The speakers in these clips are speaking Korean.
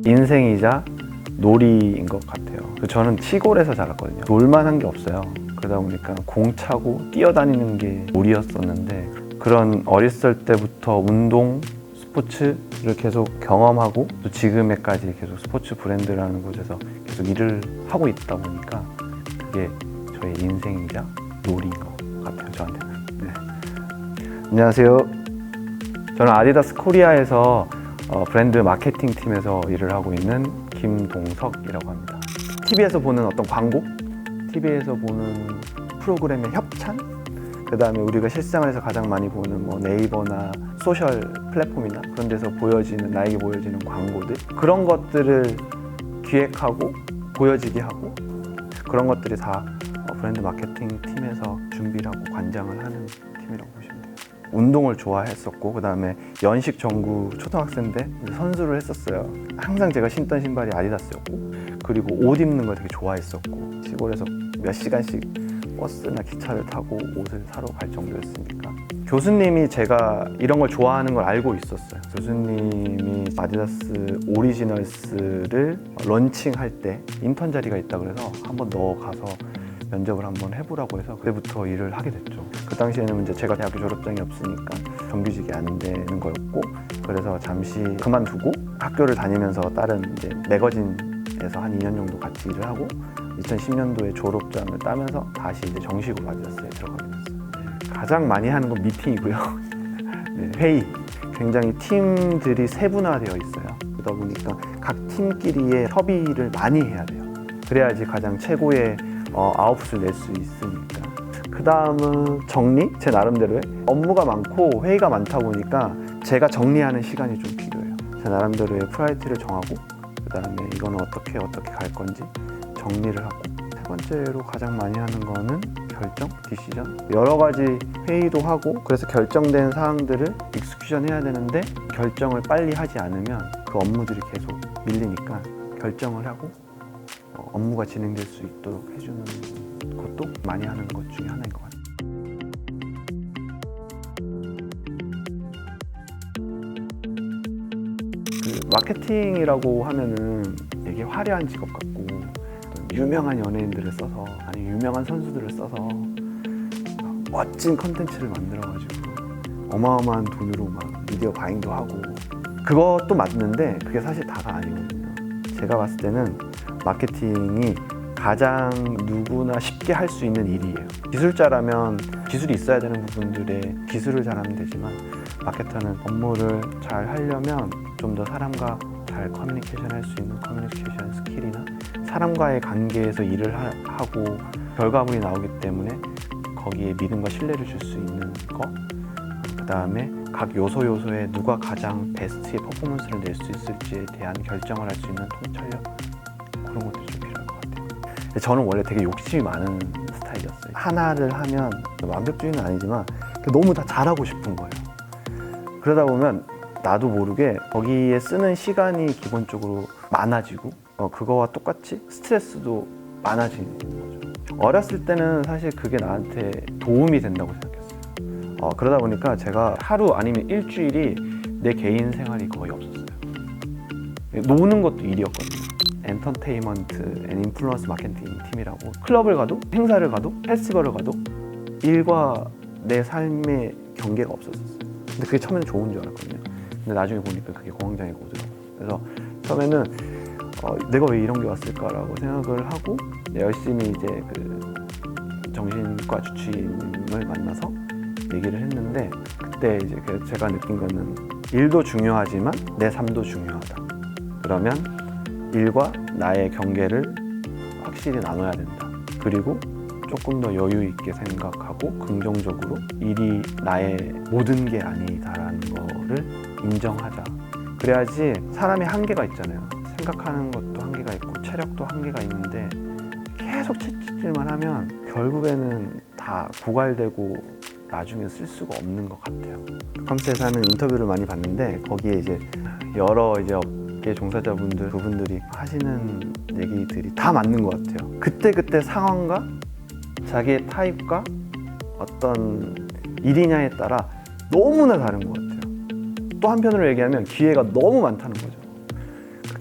인생이자 놀이인 것 같아요. 저는 시골에서 자랐거든요. 놀만한 게 없어요. 그러다 보니까 공 차고 뛰어다니는 게 놀이였었는데, 그런 어렸을 때부터 운동, 스포츠를 계속 경험하고 또 지금에까지 계속 스포츠 브랜드라는 곳에서 계속 일을 하고 있다 보니까 그게 저의 인생이자 놀이인 것 같아요, 저한테는. 네. 안녕하세요. 저는 아디다스 코리아에서 브랜드 마케팅 팀에서 일을 하고 있는 김동석이라고 합니다. TV에서 보는 어떤 광고, TV에서 보는 프로그램의 협찬, 그 다음에 우리가 실생활에서 가장 많이 보는 뭐 네이버나 소셜 플랫폼이나 그런 데서 나에게 보여지는 광고들, 그런 것들을 기획하고 보여지게 하고, 그런 것들이 다 브랜드 마케팅 팀에서 준비를 하고 관장을 하는 팀이라고 보시면 돼요. 운동을 좋아했었고, 그 다음에 연식 전구 초등학생 때 선수를 했었어요. 항상 제가 신던 신발이 아디다스였고, 그리고 옷 입는 걸 되게 좋아했었고, 시골에서 몇 시간씩 버스나 기차를 타고 옷을 사러 갈 정도였으니까. 교수님이 제가 이런 걸 좋아하는 걸 알고 있었어요. 교수님이 아디다스 오리지널스를 런칭할 때 인턴 자리가 있다 그래서 한번 너 가서 면접을 한번 해보라고 해서 그때부터 일을 하게 됐죠. 그 당시에는 이제 제가 대학교 졸업장이 없으니까 정규직이 안 되는 거였고, 그래서 잠시 그만두고 학교를 다니면서 다른 이제 매거진에서 한 2년 정도 같이 일을 하고 2010년도에 졸업장을 따면서 다시 이제 정식으로 아디다스에 들어가게 됐어요. 가장 많이 하는 건 미팅이고요. 네, 회의. 굉장히 팀들이 세분화되어 있어요. 그러다 보니까 각 팀끼리의 협의를 많이 해야 돼요. 그래야지 가장 최고의 아웃풋을 낼 수 있으니까. 그 다음은 정리? 제 나름대로의 업무가 많고 회의가 많다 보니까 제가 정리하는 시간이 좀 필요해요. 제 나름대로의 프라이어리티를 정하고, 그 다음에 이거는 어떻게 갈 건지 정리를 하고, 세 번째로 가장 많이 하는 거는 결정, 디시전. 여러 가지 회의도 하고, 그래서 결정된 사항들을 익스큐션 해야 되는데 결정을 빨리 하지 않으면 그 업무들이 계속 밀리니까 결정을 하고 업무가 진행될 수 있도록 해주는 것도 많이 하는 것 중에 하나인 것 같아요. 그 마케팅이라고 하면은 되게 화려한 직업 같고, 유명한 연예인들을 써서, 아니 유명한 선수들을 써서 멋진 컨텐츠를 만들어가지고 어마어마한 돈으로 막 미디어 바잉도 하고, 그것도 맞는데 그게 사실 다가 아니거든요. 제가 봤을 때는 마케팅이 가장 누구나 쉽게 할 수 있는 일이에요. 기술자라면 기술이 있어야 되는 부분들에 기술을 잘하면 되지만, 마케터는 업무를 잘 하려면 좀 더 사람과 잘 커뮤니케이션 할 수 있는 커뮤니케이션 스킬이나 사람과의 관계에서 일을 하고 결과물이 나오기 때문에 거기에 믿음과 신뢰를 줄 수 있는 거, 그 다음에 각 요소에 누가 가장 베스트의 퍼포먼스를 낼 수 있을지에 대한 결정을 할 수 있는 통찰력, 그런 것들이 좀 필요할 것 같아요. 저는 원래 되게 욕심이 많은 스타일이었어요. 하나를 하면 완벽주의는 아니지만 너무 다 잘하고 싶은 거예요. 그러다 보면 나도 모르게 거기에 쓰는 시간이 기본적으로 많아지고, 그거와 똑같이 스트레스도 많아지는 거죠. 어렸을 때는 사실 그게 나한테 도움이 된다고 생각했어요. 그러다 보니까 제가 하루 아니면 일주일이 내 개인 생활이 거의 없었어요. 노는 것도 일이었거든요. 엔터테인먼트 앤 인플루언스 마케팅 팀이라고, 클럽을 가도 행사를 가도 페스티벌을 가도 일과 내 삶의 경계가 없었어요. 근데 그게 처음에는 좋은 줄 알았거든요. 근데 나중에 보니까 그게 공황장애가 오더라고요. 그래서 처음에는 내가 왜 이런 게 왔을까라고 생각을 하고 열심히 이제 그 정신과 주치의님을 만나서 얘기를 했는데, 그때 이제 제가 느낀 거는 일도 중요하지만 내 삶도 중요하다. 그러면 일과 나의 경계를 확실히 나눠야 된다. 그리고 조금 더 여유 있게 생각하고 긍정적으로 일이 나의 모든 게 아니다라는 거를 인정하자. 그래야지 사람이 한계가 있잖아요. 생각하는 것도 한계가 있고 체력도 한계가 있는데 계속 채찍질만 하면 결국에는 다 고갈되고 나중에 쓸 수가 없는 것 같아요. 컴스에서 하는 인터뷰를 많이 봤는데 거기에 이제 여러 이제 업계 종사자분들, 그분들이 하시는 얘기들이 다 맞는 것 같아요. 그때 상황과 자기의 타입과 어떤 일이냐에 따라 너무나 다른 것 같아요. 또 한편으로 얘기하면 기회가 너무 많다는 거죠.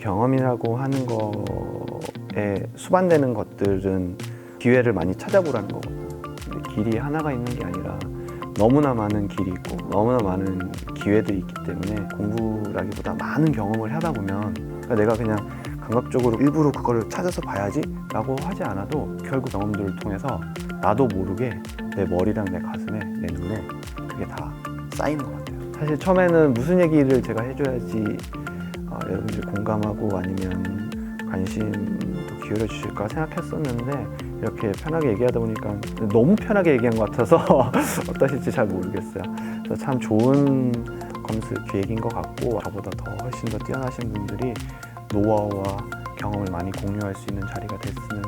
경험이라고 하는 거에 수반되는 것들은 기회를 많이 찾아보라는 거거든요. 근데 길이 하나가 있는 게 아니라 너무나 많은 길이 있고 너무나 많은 기회들이 있기 때문에 공부라기보다 많은 경험을 하다 보면, 그러니까 내가 그냥 감각적으로 일부러 그거를 찾아서 봐야지 라고 하지 않아도 결국 경험들을 통해서 나도 모르게 내 머리랑 내 가슴에, 내 눈에 그게 다 쌓이는 것 같아요. 사실 처음에는 무슨 얘기를 제가 해줘야지 여러분들이 공감하고 아니면 관심도 기울여 주실까 생각했었는데, 이렇게 편하게 얘기하다 보니까 너무 편하게 얘기한 것 같아서 어떠실지 잘 모르겠어요. 그래서 참 좋은 검수 기획인 것 같고, 저보다 더 훨씬 더 뛰어나신 분들이 노하우와 경험을 많이 공유할 수 있는 자리가 됐으면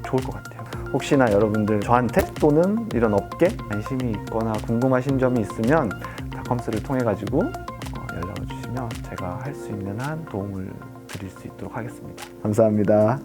좋을 것 같아요. 혹시나 여러분들 저한테 또는 이런 업계 관심이 있거나 궁금하신 점이 있으면 다컴스를 통해 가지고 연락을 주시면 제가 할 수 있는 한 도움을 드릴 수 있도록 하겠습니다. 감사합니다.